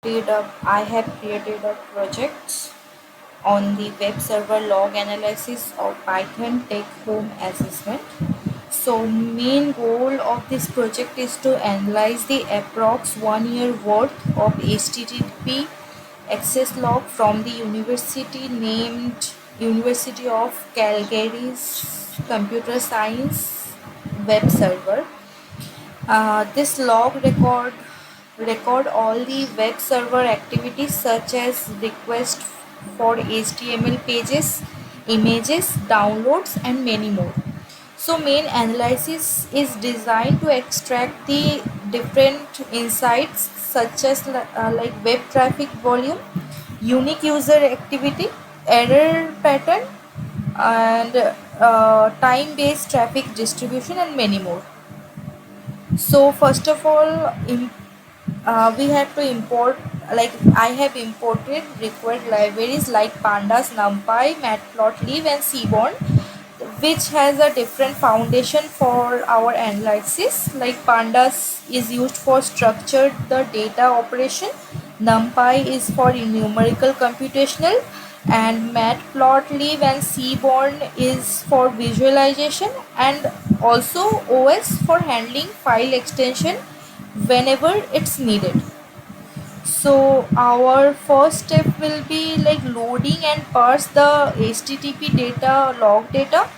I have created a project on the web server log analysis of Python take home assessment. So main goal of this project is to analyze the approx 1 year worth of HTTP access log from the university named University of Calgary's computer science web server. This log record all the web server activities such as request for HTML pages, images, downloads, and many more. So main analysis is designed to extract the different insights such as like web traffic volume, unique user activity, error pattern, and time-based traffic distribution, and many more. So first of all, we have to import, like I have imported required libraries like pandas, numpy, matplotlib, and seaborn, which has a different foundation for our analysis. Like pandas is used for structured the data operation, numpy is for numerical computational, and matplotlib and seaborn is for visualization, and also os for handling file extension whenever it's needed. So our first step will be like loading and parse the http data log data.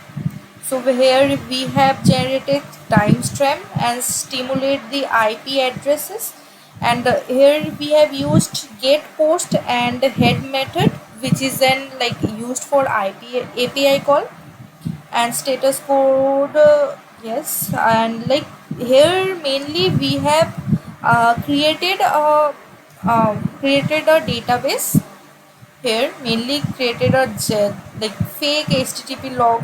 So here we have generated timestamp and stimulate the IP addresses, and here we have used get post and head method, which is then like used for IP API call, and status code. Yes, and like here mainly we have created a database. Here mainly created a like fake http log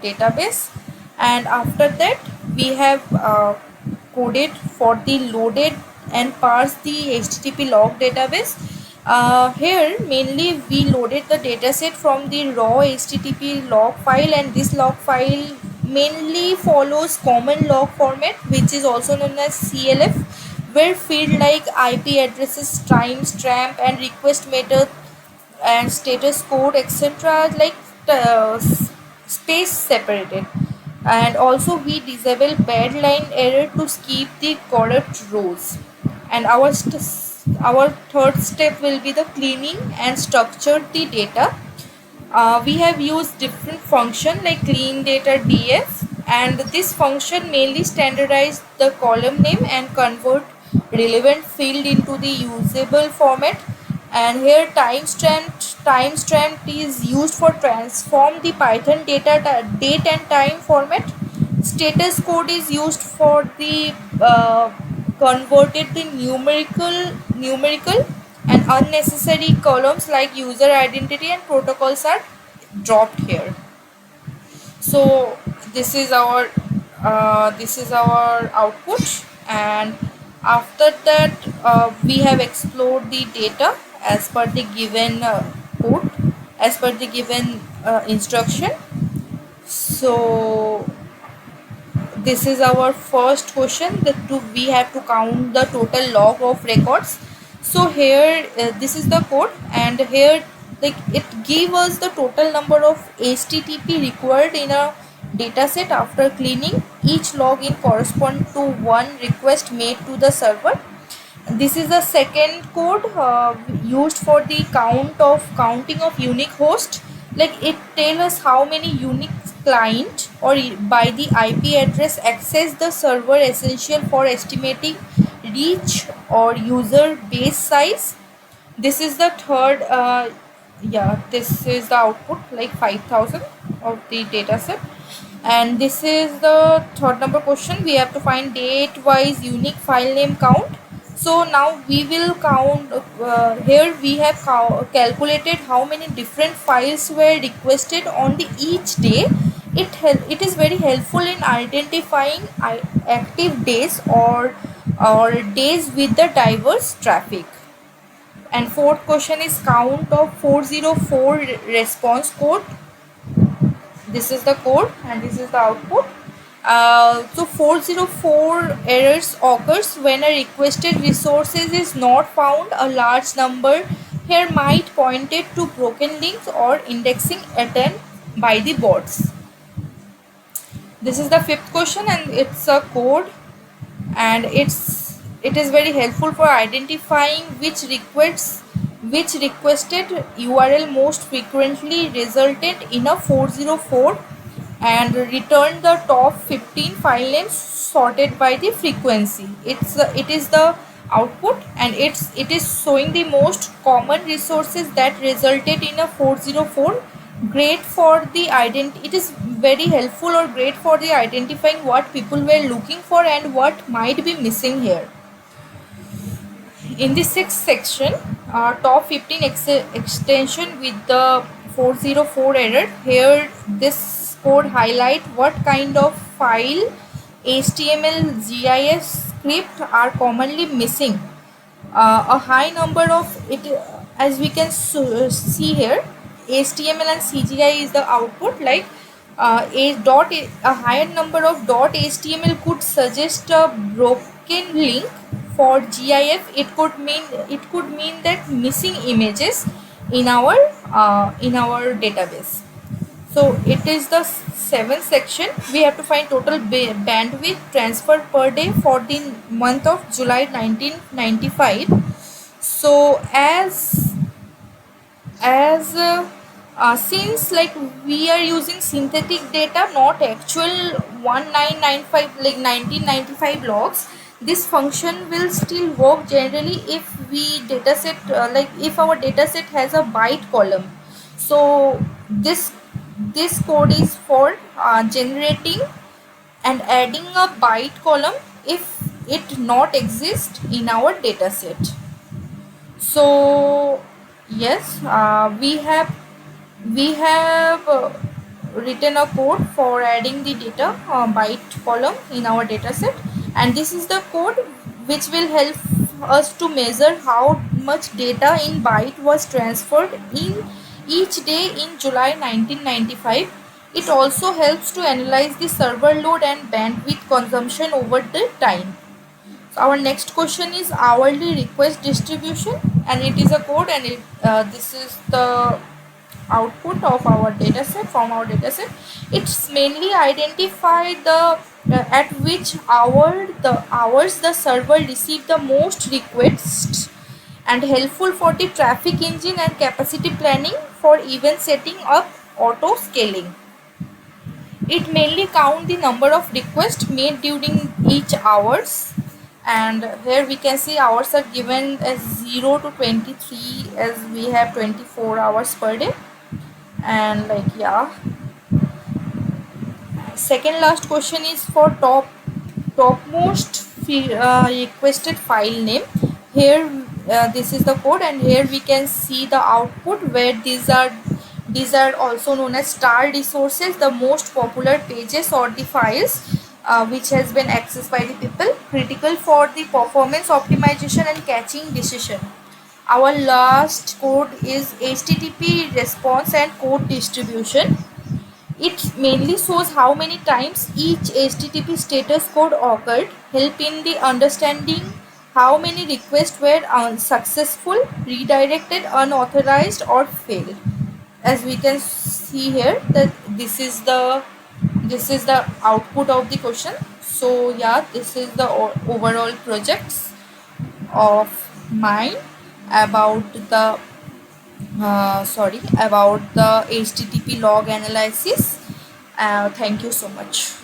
database, and after that we have coded for the loaded and parse the http log database. Here mainly we loaded the dataset from the raw http log file, and this log file mainly follows common log format, which is also known as CLF, where field like IP addresses, timestamp, and request method and status code etc like space separated. And also we disable bad line error to skip the corrupt rows. And our third step will be the cleaning and structure the data. We have used different function like clean data df, and this function mainly standardize the column name and convert relevant field into the usable format. And here timestamp is used for transform the python date and time format. Status code is used for the converted the numerical, and unnecessary columns like user identity and protocols are dropped here. So this is our output, and after that we have explored the data as per the given code, as per the given instruction. So this is our first question, that we have to count the total log of records. So here this is the code, and here like it give us the total number of http required in a dataset after cleaning. Each login correspond to one request made to the server. This is the second code used for the counting of unique host. Like it tell us how many unique client or by the IP address access the server, essential for estimating reach or user base size. This is the third yeah, this is the output like 5000 of the dataset. And this is the third number question. We have to find date wise unique file name count. So now we will count. Here we have calculated how many different files were requested on the each day. It is very helpful in identifying active days or days with the diverse traffic. And fourth question is count of 404 response code. This is the code and this is the output. So 404 errors occurs when a requested resources is not found. A large number here might point it to broken links or indexing attempt by the bots. This is the fifth question and it's a code, and it is very helpful for identifying which requested URL most frequently resulted in a 404, and return the top 15 file names sorted by the frequency. It is the output, and it is showing the most common resources that resulted in a 404. Great for the it is very helpful or great for the identifying what people were looking for and what might be missing here. In the sixth section, top 15 extension with the 404 error. Here this code highlight what kind of file HTML GIS script are commonly missing. A high number of it, as we can see here, HTML and CGI is the output. Like a higher number of .html could suggest a broken link. For GIF, it could mean that missing images in our database. So it is the seventh section. We have to find total bandwidth transfer per day for the month of July 1995. So since like we are using synthetic data, not actual 1995 like 1995 logs, this function will still work generally if we dataset like if our dataset has a byte column. So this code is for generating and adding a byte column if it not exist in our dataset. So yes, we have written a code for adding the data byte column in our dataset, and this is the code which will help us to measure how much data in byte was transferred in each day in July 1995. It also helps to analyze the server load and bandwidth consumption over the time. So our next question is hourly request distribution, and it is a code, and this is the output of our dataset from our dataset. It's mainly identify the at which hours the server receive the most requests, and helpful for the traffic engine and capacity planning for event setting up auto scaling. It mainly count the number of requests made during each hours, and here we can see hours are given as 0 to 23 as we have 24 hours per day. And like yeah, second last question is for topmost requested file name. Here this is the code, and here we can see the output where these are also known as star resources, the most popular pages or the files which has been accessed by the people, critical for the performance optimization and catching decision. Our last code is HTTP response and code distribution. It mainly shows how many times each HTTP status code occurred, help in the understanding how many requests were unsuccessful, redirected, unauthorized or failed. As we can see here that this is the output of the question. So yeah, this is the overall projects of mine about the about the HTTP log analysis. Thank you so much.